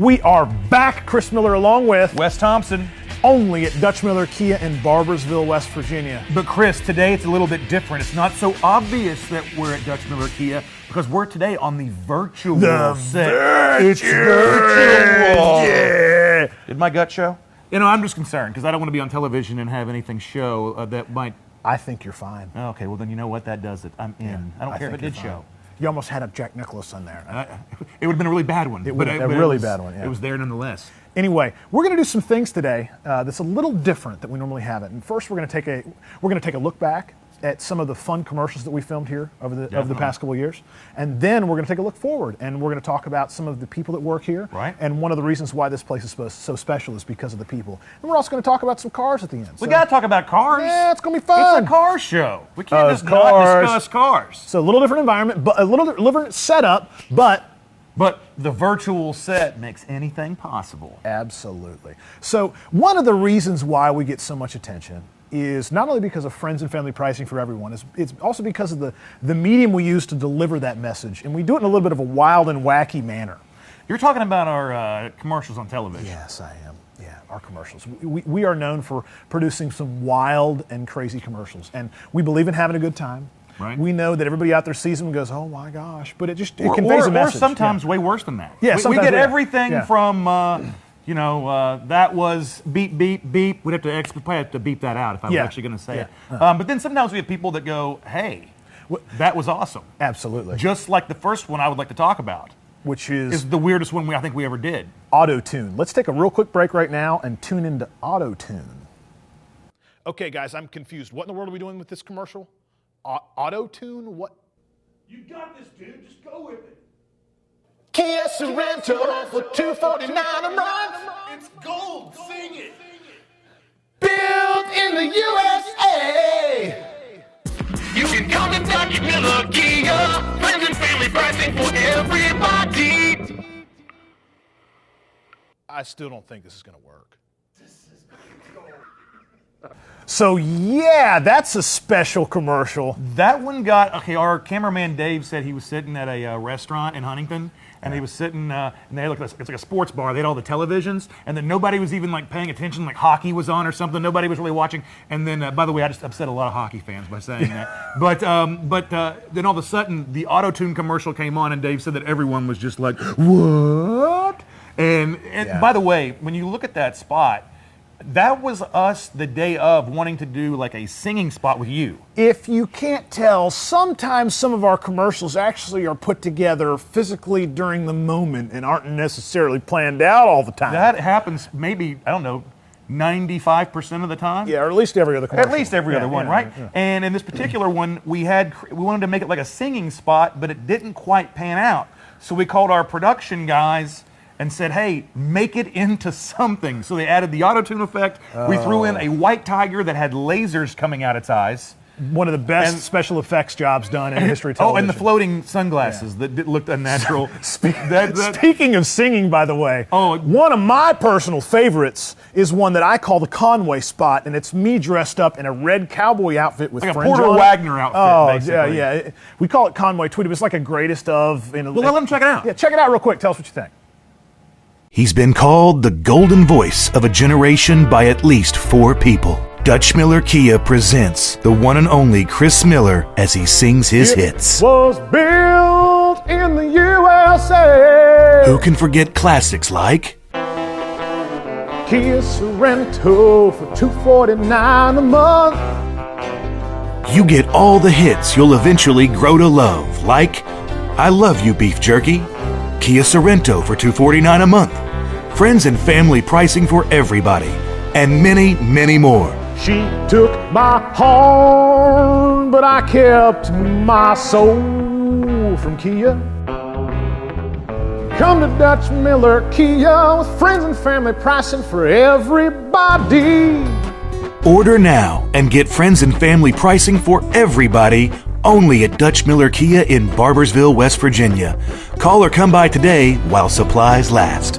We are back, Chris Miller along with Wes Thompson. Only at Dutch Miller Kia in Barboursville, West Virginia. But Chris, today it's a little bit different. It's not so obvious that we're at Dutch Miller Kia because we're today on the virtual set. It's virtual. Yeah. Did my gut show? You know, I'm just concerned because I don't want to be on television and have anything show that might... I think you're fine. Okay, well then you know what? That does it. I'm in. Yeah, I don't care if it did show. You almost had a Jack Nicklaus on there. It would have been a really bad one. It would have been a really bad one, yeah. It was there nonetheless. Anyway, we're going to do some things today that's a little different than we normally have it. And first, we're going to take a look back at some of the fun commercials that we filmed here over the past couple of years, and then we're going to take a look forward, and we're going to talk about some of the people that work here. Right. And one of the reasons why this place is so special is because of the people. And we're also going to talk about some cars at the end. We got to talk about cars. Yeah, it's going to be fun. It's a car show. We can't just not discuss cars. So a little different environment, but a little different setup, but the virtual set makes anything possible. Absolutely. So one of the reasons why we get so much attention is not only because of friends and family pricing for everyone, it's also because of the medium we use to deliver that message. And we do it in a little bit of a wild and wacky manner. You're talking about our commercials on television. Yes, I am. Yeah, our commercials. We are known for producing some wild and crazy commercials. And we believe in having a good time. Right. We know that everybody out there sees them and goes, oh my gosh, but it conveys a message. Or sometimes way worse than that. Yeah, we get everything from, that was beep, beep, beep. We'd probably have to beep that out if I was actually going to say it. But then sometimes we have people that go, hey, that was awesome. Absolutely. Just like the first one I would like to talk about. Which is the weirdest one I think we ever did. Auto-tune. Let's take a real quick break right now and tune into Auto-tune. Okay, guys, I'm confused. What in the world are we doing with this commercial? Auto-tune? What? You got this, dude. Just go with it. Kia Sorento for $249 a month. It's gold. Sing it. Built in the USA. You can come to Dutch Miller Kia. Friends and family pricing for everybody. I still don't think this is going to work. So yeah, that's a special commercial. That one our cameraman Dave said he was sitting at a restaurant in Huntington, and he was sitting, and they had it's like a sports bar. They had all the televisions, and then nobody was even like paying attention, like hockey was on or something. Nobody was really watching. And then, by the way, I just upset a lot of hockey fans by saying that. But then all of a sudden, the auto-tune commercial came on, and Dave said that everyone was just like, what? And by the way, when you look at that spot, that was us the day of wanting to do like a singing spot with you. If you can't tell, sometimes some of our commercials actually are put together physically during the moment and aren't necessarily planned out all the time. That happens maybe, 95% of the time. Yeah, or at least every other commercial. At least every other one, right? Yeah. And in this particular one, we wanted to make it like a singing spot, but it didn't quite pan out. So we called our production guys and said, hey, make it into something. So they added the auto-tune effect. We threw in a white tiger that had lasers coming out its eyes. One of the best special effects jobs done in history of television. Oh, and the floating sunglasses that looked unnatural. Speaking of singing, by the way, one of my personal favorites is one that I call the Conway spot, and it's me dressed up in a red cowboy outfit with like fringe a Porter Wagner outfit, basically. Yeah. We call it Conway Tweety, but it's like a greatest of. Well, let them check it out. Yeah, check it out real quick. Tell us what you think. He's been called the golden voice of a generation by at least 4 people. Dutch Miller Kia presents the one and only Chris Miller as he sings his hits. Was built in the USA. Who can forget classics like Kia Sorento for $249 a month. You get all the hits you'll eventually grow to love, like I Love You Beef Jerky, Kia Sorento for $249 a month, friends and family pricing for everybody, and many, many more. She took my horn, but I kept my soul from Kia. Come to Dutch Miller Kia with friends and family pricing for everybody. Order now and get friends and family pricing for everybody only at Dutch Miller Kia in Barboursville, West Virginia. Call or come by today while supplies last.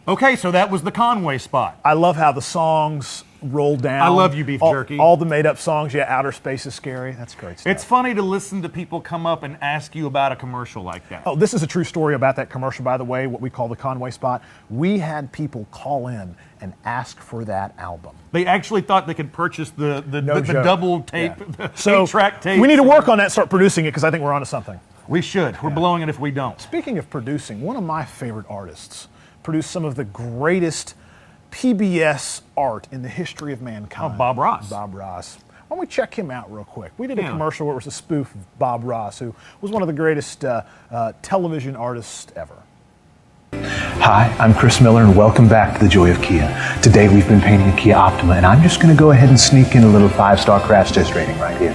Okay, so that was the Conway spot. I love how the songs roll down. I love you, beef jerky. All the made up songs. Yeah, outer space is scary. That's great stuff. It's funny to listen to people come up and ask you about a commercial like that. Oh, this is a true story about that commercial, by the way, what we call the Conway spot. We had people call in and ask for that album. They actually thought they could purchase the double tape, Yeah. the 8-track tape. We need to work on that, start producing it, because I think we're onto something. We should. We're blowing it if we don't. Speaking of producing, one of my favorite artists produced some of the greatest PBS art in the history of mankind. Oh, Bob Ross. Bob Ross. Why don't we check him out real quick? We did a commercial where it was a spoof of Bob Ross, who was one of the greatest television artists ever. Hi, I'm Chris Miller and welcome back to the Joy of Kia. Today we've been painting a Kia Optima and I'm just going to go ahead and sneak in a little 5-star crash test rating right here.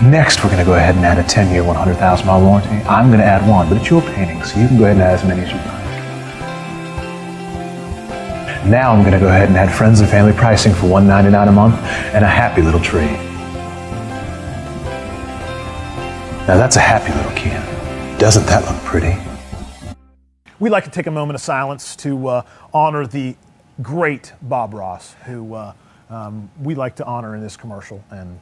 Next we're going to go ahead and add a 10-year, 100,000-mile warranty. I'm going to add one, but it's your painting, so you can go ahead and add as many as you like. Now I'm going to go ahead and add friends and family pricing for $199 a month and a happy little trade. Now that's a happy little Kia. Doesn't that look pretty? We'd like to take a moment of silence to honor the great Bob Ross, who we like to honor in this commercial. And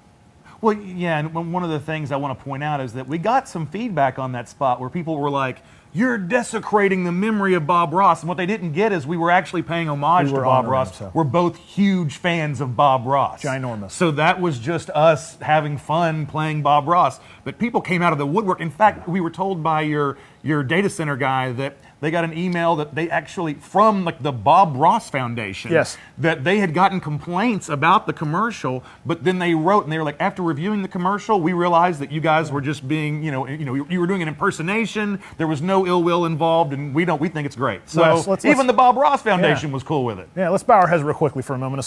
well, yeah, and one of the things I want to point out is that we got some feedback on that spot where people were like, you're desecrating the memory of Bob Ross. And what they didn't get is we were actually paying homage to Bob Ross. We're both huge fans of Bob Ross. Ginormous. So that was just us having fun playing Bob Ross. But people came out of the woodwork. In fact, we were told by your data center guy that they got an email that they actually, from like the Bob Ross Foundation, yes, that they had gotten complaints about the commercial, but then they wrote and they were like, after reviewing the commercial, we realized that you guys were just being, you were doing an impersonation. There was no ill will involved, and we think it's great. So let's even the Bob Ross Foundation was cool with it. Yeah, let's bow our heads real quickly for a moment of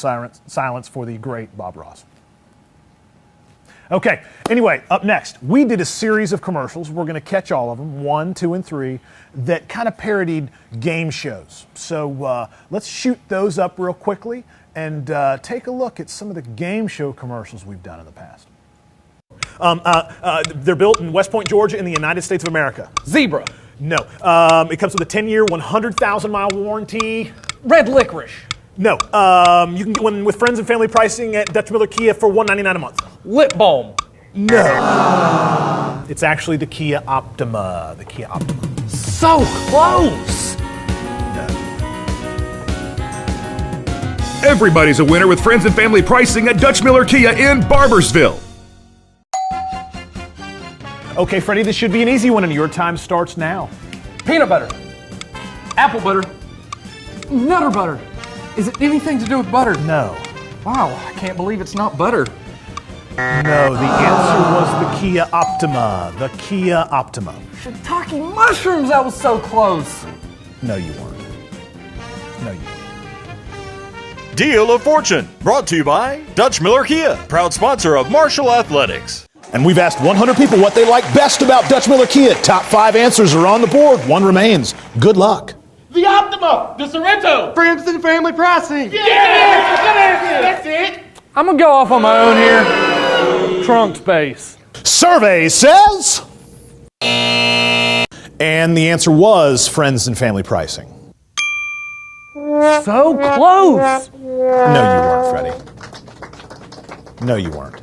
silence for the great Bob Ross. Okay, anyway, up next, we did a series of commercials. We're going to catch all of them, 1, 2, and 3, that kind of parodied game shows. So let's shoot those up real quickly and take a look at some of the game show commercials we've done in the past. They're built in West Point, Georgia, in the United States of America. Zebra. No. It comes with a 10-year, 100,000-mile warranty. Red licorice. No. You can get one with friends and family pricing at Dutch Miller Kia for $199 a month. Lip balm. No. It's actually the Kia Optima. The Kia Optima. So close. Everybody's a winner with friends and family pricing at Dutch Miller Kia in Barbersville. Okay, Freddie, this should be an easy one, and your time starts now. Peanut butter. Apple butter. Nutter butter. Is it anything to do with butter? No. Wow, I can't believe it's not butter. No, the answer was the Kia Optima. The Kia Optima. Shiitake mushrooms, I was so close. No, you weren't. No, you weren't. Deal of Fortune, brought to you by Dutch Miller Kia, proud sponsor of Marshall Athletics. And we've asked 100 people what they like best about Dutch Miller Kia. Top 5 answers are on the board. One remains. Good luck. The Optima, the Sorrento. Friends and family pricing. Yeah, that's it. I'm gonna go off on my own here. Trunk space. Survey says... And the answer was friends and family pricing. So close. No, you weren't, Freddie. No, you weren't.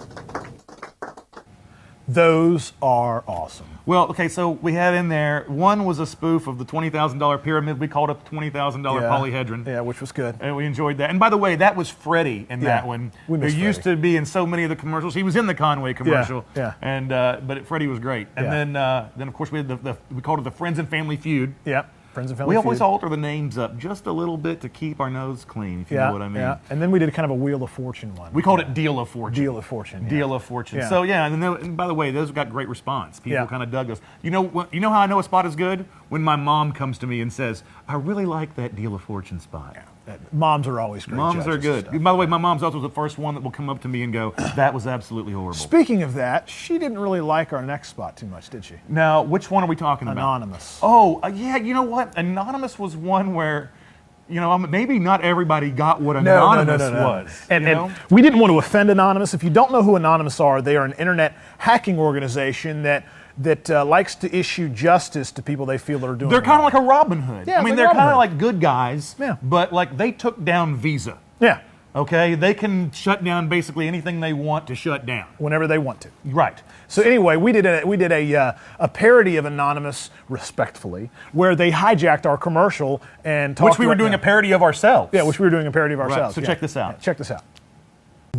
Those are awesome. Well, okay, so we had in there, one was a spoof of the $20,000 pyramid. We called it the $20,000 polyhedron. Yeah, which was good. And we enjoyed that. And by the way, that was Freddie in that one. We miss Who used to be in so many of the commercials. He was in the Conway commercial. Yeah. And but Freddie was great. And then of course we had we called it the Friends and Family Feud. Yeah. Friends and Family We always Feud. alter the names up just a little bit to keep our nose clean, if you know what I mean. Yeah, and then we did kind of a Wheel of Fortune one. We called it Deal of Fortune. Deal of Fortune. Yeah. Deal of Fortune. Yeah. So yeah, and by the way, those got great response. People kind of dug those. You know how I know a spot is good? When my mom comes to me and says, "I really like that Deal of Fortune spot." Yeah. Moms are always great. Moms are good. By the way, my mom's also the first one that will come up to me and go, "That was absolutely horrible." Speaking of that, she didn't really like our next spot too much, did she? Now, which one are we talking about? Anonymous. Oh, yeah. You know what? Anonymous was one where, maybe not everybody got what Anonymous was. And we didn't want to offend Anonymous. If you don't know who Anonymous are, they are an internet hacking organization that likes to issue justice to people they feel are doing They're kind of wrong. like a Robin Hood. Yeah, I mean, like they're Robin kind of Hood. like good guys, Yeah. but like they took down Visa. Yeah. Okay, they can shut down basically anything they want to shut down whenever they want to. Right. So anyway, we did a parody of Anonymous, respectfully, where they hijacked our commercial and talked. Which we were doing a parody of ourselves. Yeah, which we were doing a parody of ourselves. Right. So yeah. check this out. Yeah, check this out.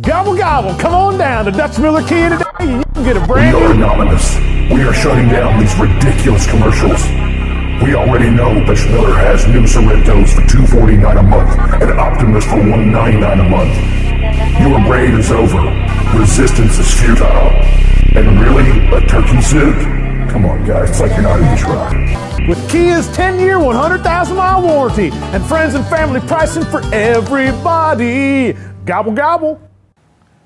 Gobble gobble, come on down to Dutch Miller Kia today. You can get a brand We are new. Anonymous. We are shutting down these ridiculous commercials. We already know Dutch Miller has new Sorrentos for $249 a month and Optimus for $199 a month. Your raid is over. Resistance is futile. And really, a turkey suit? Come on, guys, it's like you're not even trying. With Kia's 10-year, 100,000-mile warranty and friends and family pricing for everybody. Gobble gobble.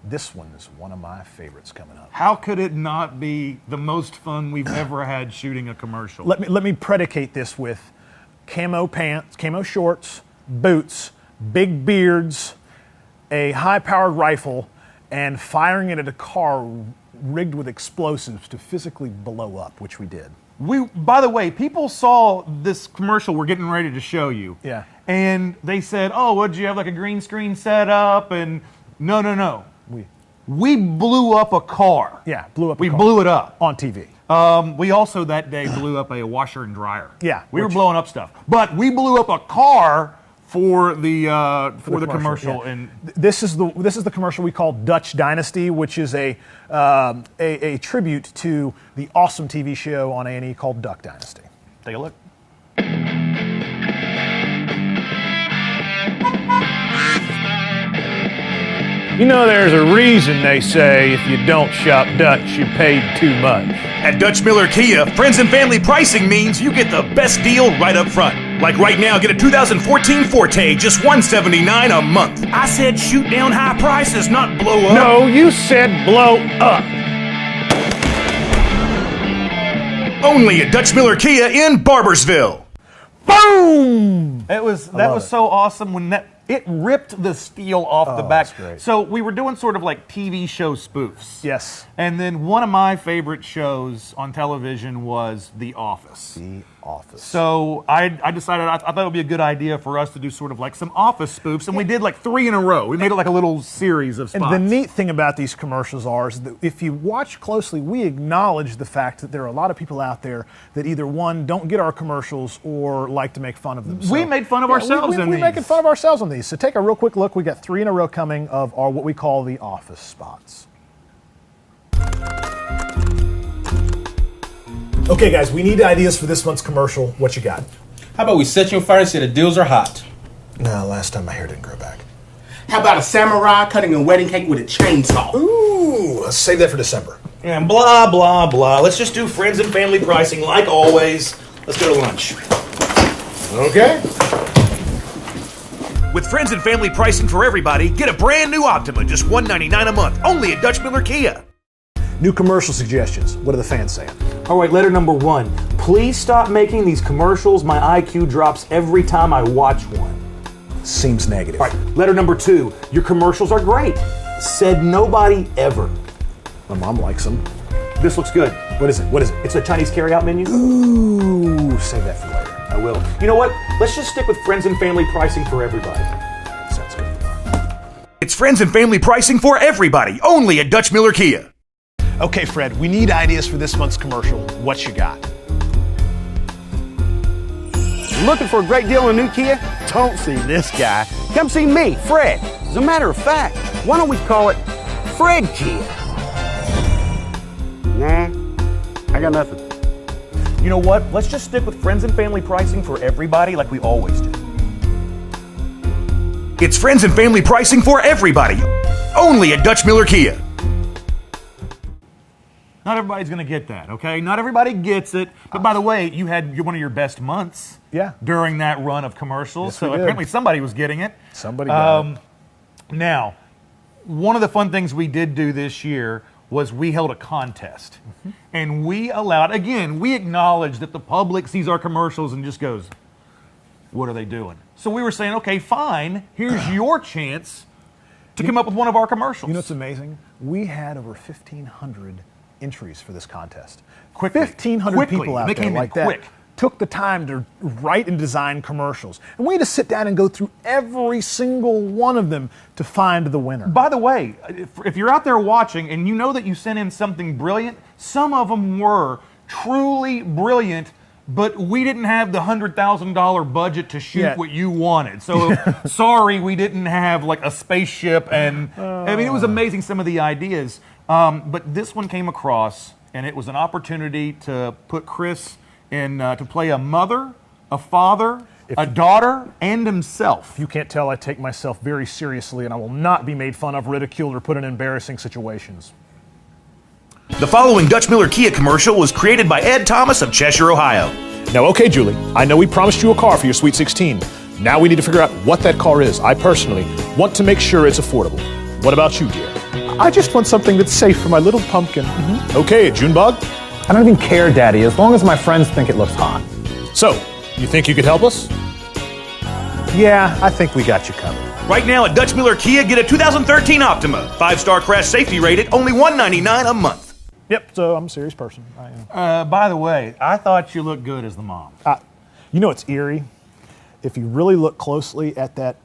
This one is one of my favorites coming up. How could it not be the most fun we've ever had shooting a commercial? Let me predicate this with camo pants, camo shorts, boots, big beards, a high-powered rifle, and firing it at a car rigged with explosives to physically blow up, which we did. By the way, people saw this commercial we're getting ready to show you. Yeah. And they said, "Oh, what, did you have like a green screen set up?" And no. We blew up a car. Yeah, blew up a We car. blew it up. On TV. We also that day blew up a washer and dryer. Yeah, We were blowing up stuff. But we blew up a car for the commercial. Yeah. And this is the commercial we call Dutch Dynasty, which is a tribute to the awesome TV show on A&E called Duck Dynasty. take a look. You know, there's a reason they say if you don't shop Dutch, you paid too much. At Dutch Miller Kia, friends and family pricing means you get the best deal right up front. Like right now, get a 2014 Forte, just $179 a month. I said shoot down high prices, not blow up. No, you said blow up. Only at Dutch Miller Kia in Barbersville. Boom! That was it. so awesome when it ripped the steel off the back. that's great. So we were doing sort of like TV show spoofs. Yes. And then one of my favorite shows on television was The Office. The Office. So I decided I thought it would be a good idea for us to do sort of like some Office spoofs, and we did like 3 in a row. We made it like a little series of spots. And the neat thing about these commercials is that if you watch closely, we acknowledge the fact that there are a lot of people out there that either, one, don't get our commercials or like to make fun of them. We made fun of ourselves in We're these. making fun of ourselves on these. So take a real quick look. We got 3 in a row coming of our what we call the Office spots. Okay, guys, we need ideas for this month's commercial. What you got? How about we set you on fire and say the deals are hot? No, last time my hair didn't grow back. How about a samurai cutting a wedding cake with a chainsaw? Ooh, let's save that for December. And blah, blah, blah. Let's just do friends and family pricing like always. Let's go to lunch. Okay. With friends and family pricing for everybody, get a brand new Optima, just $199 a month, only at Dutch Miller Kia. New commercial suggestions. What are the fans saying? All right, letter number 1. Please stop making these commercials. My IQ drops every time I watch one. Seems negative. All right, letter number 2. Your commercials are great. Said nobody ever. My mom likes them. This looks good. What is it? What is it? It's a Chinese carryout menu. Ooh, save that for later. I will. You know what? Let's just stick with friends and family pricing for everybody. Sounds good. It's friends and family pricing for everybody, only at Dutch Miller Kia. Okay, Fred, we need ideas for this month's commercial. What you got? Looking for a great deal on a new Kia? Don't see this guy. Come see me, Fred. As a matter of fact, why don't we call it Fred Kia? Nah, I got nothing. You know what? Let's just stick with friends and family pricing for everybody like we always do. It's friends and family pricing for everybody, only at Dutch Miller Kia. Not everybody's going to get that, okay? Not everybody gets it. But by the way, you had one of your best months during that run of commercials. Yes, so we did. apparently somebody was getting it. Somebody got it. Now, one of the fun things we did do this year was we held a contest. And we allowed, again, we acknowledge that the public sees our commercials and just goes, what are they doing? So we were saying, okay, fine, here's your chance to come up with one of our commercials. You know what's amazing? We had over 1,500 entries for this contest. Quickly. 1,500 people out Making there them like that. quick. took the time to write and design commercials. And we had to sit down and go through every single one of them to find the winner. By the way, if you're out there watching and you know that you sent in something brilliant, some of them were truly brilliant, but we didn't have the $100,000 budget to shoot what you wanted. So sorry, we didn't have like a spaceship, and I mean, it was amazing, some of the ideas. But this one came across, and it was an opportunity to put Chris in to play a mother, a father, a daughter, and himself. You can't tell I take myself very seriously, and I will not be made fun of, ridiculed, or put in embarrassing situations. The following Dutch Miller Kia commercial was created by Ed Thomas of Cheshire, Ohio. Now, okay, Julie, I know we promised you a car for your Sweet 16. Now we need to figure out what that car is. I personally want to make sure it's affordable. What about you, dear? I just want something that's safe for my little pumpkin. Okay, Junebug? I don't even care, Daddy, as long as my friends think it looks hot. So, you think you could help us? Yeah, I think we got you covered. Right now at Dutch Miller Kia, get a 2013 Optima. 5-star crash safety rated, only $199 a month. Yep, so I'm a serious person. I am. By the way, I thought you looked good as the mom. You know, it's eerie. If you really look closely at that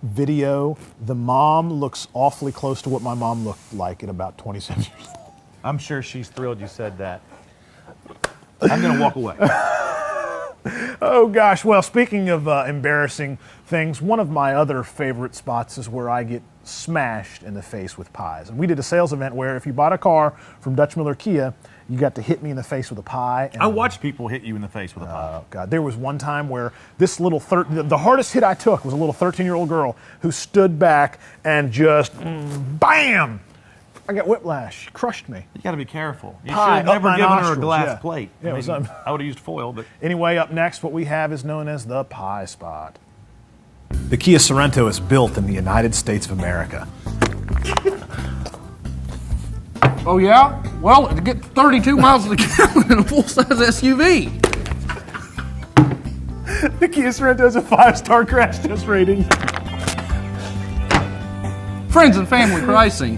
video, the mom looks awfully close to what my mom looked like at about 27 years old. I'm sure she's thrilled you said that. I'm going to walk away. Oh, gosh. Well, speaking of embarrassing things, one of my other favorite spots is where I get smashed in the face with pies. And we did a sales event where if you bought a car from Dutch Miller Kia, you got to hit me in the face with a pie. And I watched people hit you in the face with a pie. Oh, God. There was one time where this little, the hardest hit I took was a little 13-year-old girl who stood back and just, bam! I got whiplash. She crushed me. You got to be careful. You Pie should have never up my given her a nostrils, glass plate. Yeah, it was, I would have used foil, but anyway, up next, what we have is known as the pie spot. The Kia Sorento is built in the United States of America. Oh, yeah? Well, to get 32 miles to the gallon in a full-size SUV. The Kia Sorento has a 5-star crash test rating. Friends and family pricing,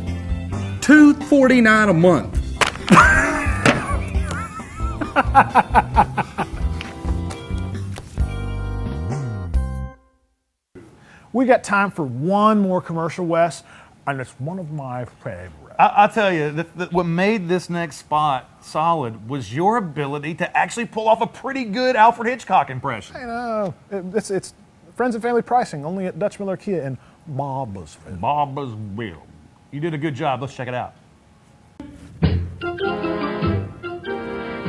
$249 a month. We got time for one more commercial, Wes, and it's one of my favorites. I'll tell you, what made this next spot solid was your ability to actually pull off a pretty good Alfred Hitchcock impression. I know. It's friends and family pricing, only at Dutch Miller Kia in Barbasville. Barbasville. You did a good job. Let's check it out.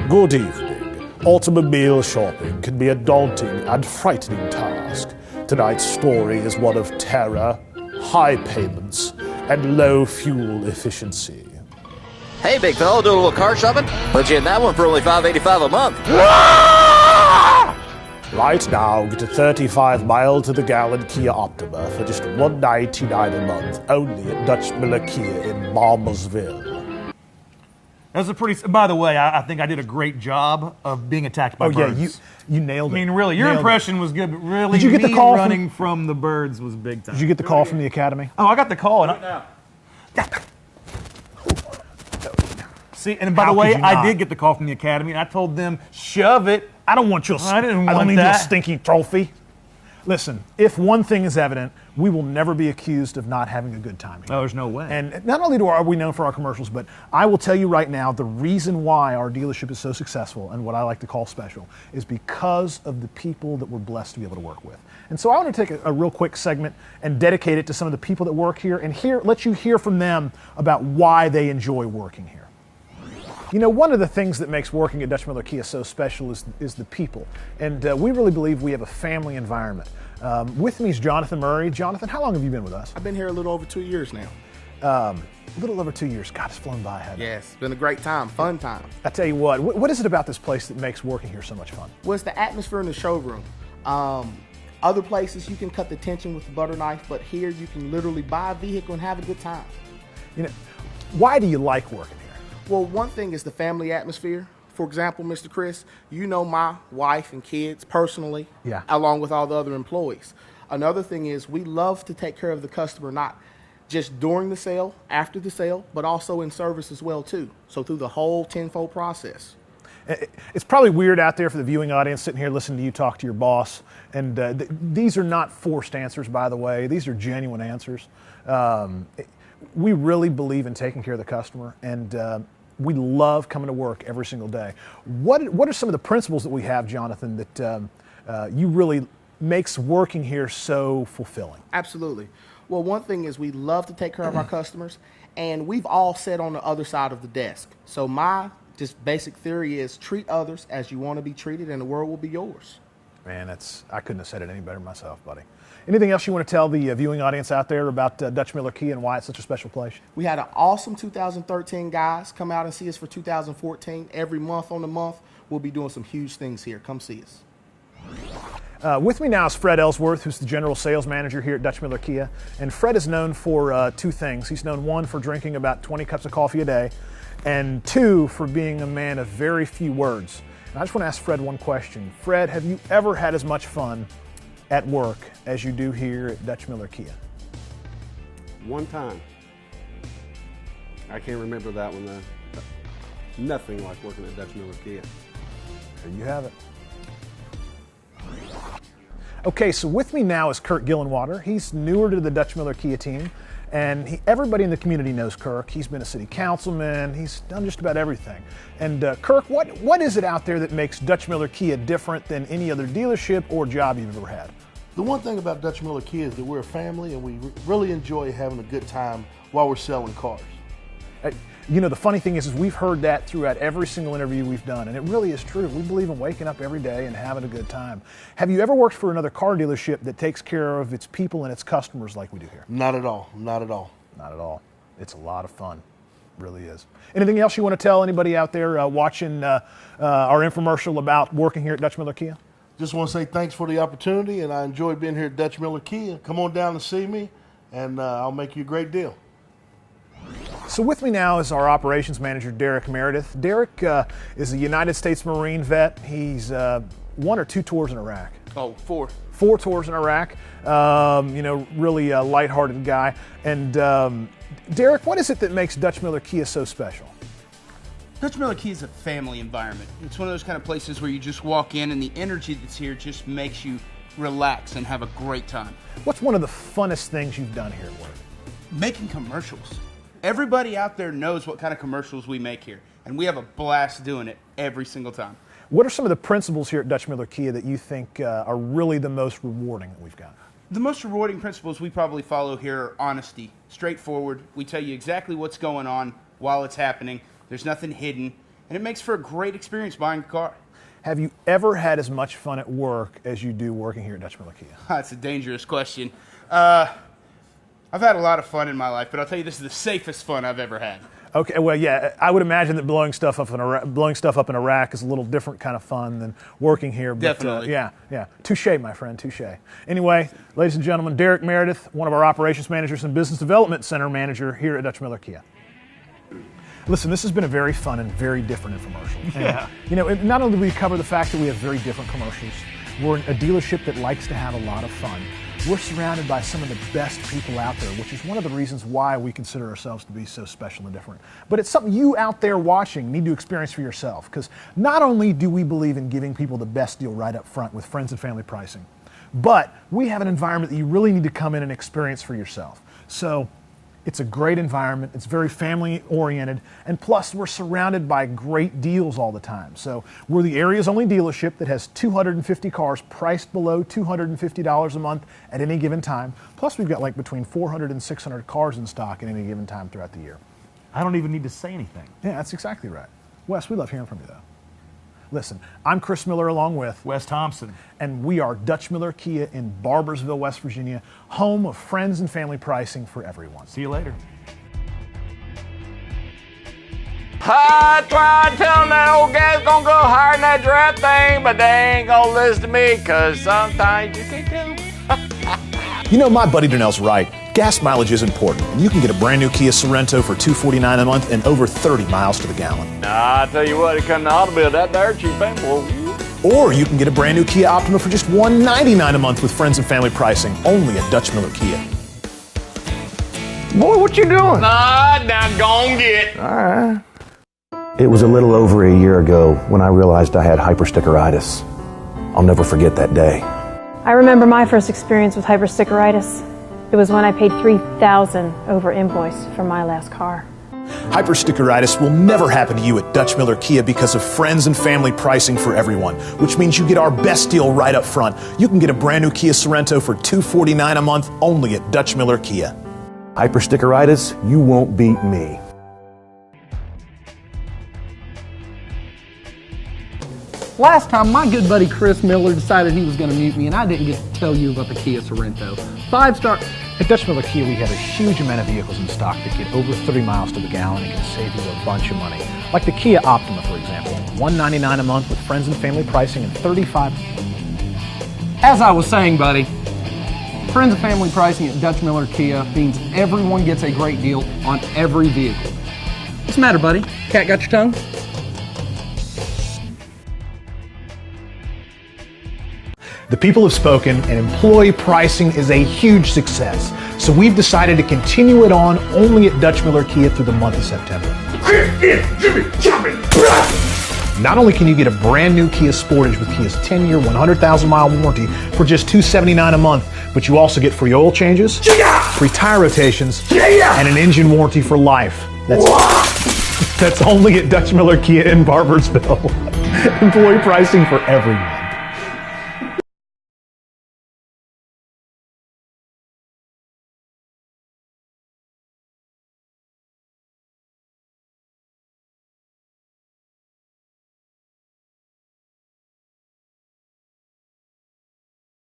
Good evening. Automobile shopping can be a daunting and frightening task. Tonight's story is one of terror, high payments, and low fuel efficiency. Hey, big fella, doing a little car shopping? Put you in that one for only $585 a month. Right now, get a 35-mile to the gallon Kia Optima for just $199 a month, only at Dutch Miller Kia in Barbasville. That's a pretty. By the way, I think I did a great job of being attacked by birds. Yeah, you nailed it. I mean, really, your impression was good, but really, did you get the call running from the birds was big time. Did you get the call from the Academy? Oh, I got the call. See, and by the way, I did get the call from the Academy, and I told them, shove it. I don't want your. I didn't want I don't need that. your stinky trophy. Listen, if one thing is evident, we will never be accused of not having a good time here. Oh, there's no way. And not only are we known for our commercials, but I will tell you right now, the reason why our dealership is so successful and what I like to call special is because of the people that we're blessed to be able to work with. And so I want to take a real quick segment and dedicate it to some of the people that work here and let you hear from them about why they enjoy working here. You know, one of the things that makes working at Dutch Miller Kia so special is the people. And we really believe we have a family environment. With me is Jonathan Murray. Jonathan, how long have you been with us? I've been here a little over 2 years now. A little over 2 years. God, it's flown by, hasn't it? Yes, it's been a great time, fun time. I tell you what is it about this place that makes working here so much fun? Well, it's the atmosphere in the showroom. Other places you can cut the tension with the butter knife, but here you can literally buy a vehicle and have a good time. You know, why do you like working here? Well, one thing is the family atmosphere. For example, Mr. Chris, you know my wife and kids personally, along with all the other employees. Another thing is we love to take care of the customer, not just during the sale, after the sale, but also in service as well too. So through the whole tenfold process. It's probably weird out there for the viewing audience sitting here listening to you talk to your boss. And these are not forced answers, by the way. These are genuine answers. We really believe in taking care of the customer, and we love coming to work every single day. What are some of the principles that we have, Jonathan, that you really makes working here so fulfilling? Absolutely. Well, one thing is we love to take care of our customers, and we've all sat on the other side of the desk. So my just basic theory is treat others as you want to be treated, and the world will be yours. Man, I couldn't have said it any better myself, buddy. Anything else you want to tell the viewing audience out there about Dutch Miller Kia and why it's such a special place? We had an awesome 2013, guys. Come out and see us for 2014. Every month on the month, we'll be doing some huge things here. Come see us. With me now is Fred Ellsworth, who's the general sales manager here at Dutch Miller Kia. And Fred is known for two things. He's known, one, for drinking about 20 cups of coffee a day, and two, for being a man of very few words. And I just want to ask Fred one question. Fred, have you ever had as much fun at work as you do here at Dutch Miller Kia? One time. I can't remember that one though. Nothing like working at Dutch Miller Kia. There you have it. Okay, so with me now is Kirk Gillenwater. He's newer to the Dutch Miller Kia team, and everybody in the community knows Kirk. He's been a city councilman. He's done just about everything. And Kirk, what is it out there that makes Dutch Miller Kia different than any other dealership or job you've ever had? The one thing about Dutch Miller Kia is that we're a family, and we really enjoy having a good time while we're selling cars. You know, the funny thing is we've heard that throughout every single interview we've done, and it really is true. We believe in waking up every day and having a good time. Have you ever worked for another car dealership that takes care of its people and its customers like we do here? Not at all. Not at all. Not at all. It's a lot of fun. It really is. Anything else you want to tell anybody out there watching our infomercial about working here at Dutch Miller Kia? Just want to say thanks for the opportunity, and I enjoyed being here at Dutch Miller Kia. Come on down and see me, and I'll make you a great deal. So with me now is our operations manager, Derek Meredith. Derek is a United States Marine vet. He's one or two tours in Iraq. Oh, four. 4 tours in Iraq. You know, really a lighthearted guy. And Derek, what is it that makes Dutch Miller Kia so special? Dutch Miller Kia is a family environment. It's one of those kind of places where you just walk in and the energy that's here just makes you relax and have a great time. What's one of the funnest things you've done here at work? Making commercials. Everybody out there knows what kind of commercials we make here, and we have a blast doing it every single time. What are some of the principles here at Dutch Miller Kia that you think are really the most rewarding that we've got? The most rewarding principles we probably follow here are honesty, straightforward. We tell you exactly what's going on while it's happening. There's nothing hidden, and it makes for a great experience buying a car. Have you ever had as much fun at work as you do working here at Dutch Miller Kia? That's a dangerous question. I've had a lot of fun in my life, but I'll tell you, this is the safest fun I've ever had. Okay, well, yeah, I would imagine that blowing stuff up in Iraq is a little different kind of fun than working here. But, Definitely. Yeah. Touche, my friend, touche. Anyway, ladies and gentlemen, Derek Meredith, one of our operations managers and business development center manager here at Dutch Miller Kia. Listen, this has been a very fun and very different infomercial. Yeah. And, you know, not only do we cover the fact that we have very different commercials, we're a dealership that likes to have a lot of fun. We're surrounded by some of the best people out there, which is one of the reasons why we consider ourselves to be so special and different. But it's something you out there watching need to experience for yourself, because not only do we believe in giving people the best deal right up front with friends and family pricing, but we have an environment that you really need to come in and experience for yourself. So it's a great environment, it's very family oriented, and plus we're surrounded by great deals all the time. So we're the area's only dealership that has 250 cars priced below $250 a month at any given time. Plus we've got like between 400 and 600 cars in stock at any given time throughout the year. I don't even need to say anything. Yeah, that's exactly right. Wes, we love hearing from you though. Listen, I'm Chris Miller along with Wes Thompson. And we are Dutch Miller Kia in Barbersville, West Virginia, home of friends and family pricing for everyone. See you later. I tried telling that old guy's gonna go higher than that draft thing, but they ain't gonna listen to me, cause sometimes you can tell. You know, my buddy Donnell's right. Gas mileage is important, and you can get a brand new Kia Sorento for $249 a month and over 30 miles to the gallon. Nah, I tell you what, it come to automobile, that there cheap ain't. Or you can get a brand new Kia Optima for just $199 a month with friends and family pricing, only at Dutch Miller Kia. Boy, what you doing? Nah, now go and get. All right. It was a little over a year ago when I realized I had hyperstickeritis. I'll never forget that day. I remember my first experience with hyperstickeritis. It was when I paid $3,000 over invoice for my last car. Hyperstickeritis will never happen to you at Dutch Miller Kia because of friends and family pricing for everyone, which means you get our best deal right up front. You can get a brand new Kia Sorento for $249 a month only at Dutch Miller Kia. Hyperstickeritis, you won't beat me. Last time, my good buddy Chris Miller decided he was going to mute me, and I didn't get to tell you about the Kia Sorento. 5-star. At Dutch Miller Kia, we have a huge amount of vehicles in stock that get over 30 miles to the gallon and can save you a bunch of money. Like the Kia Optima, for example, $199 a month with friends and family pricing and $35. As I was saying, buddy, friends and family pricing at Dutch Miller Kia means everyone gets a great deal on every vehicle. What's the matter, buddy? Cat got your tongue? The people have spoken, and employee pricing is a huge success. So we've decided to continue it on only at Dutch Miller Kia through the month of September. Not only can you get a brand new Kia Sportage with Kia's 10-year, 100,000-mile warranty for just $279 a month, but you also get free oil changes, free tire rotations, and an engine warranty for life. That's only at Dutch Miller Kia in Barbersville. Employee pricing for everyone.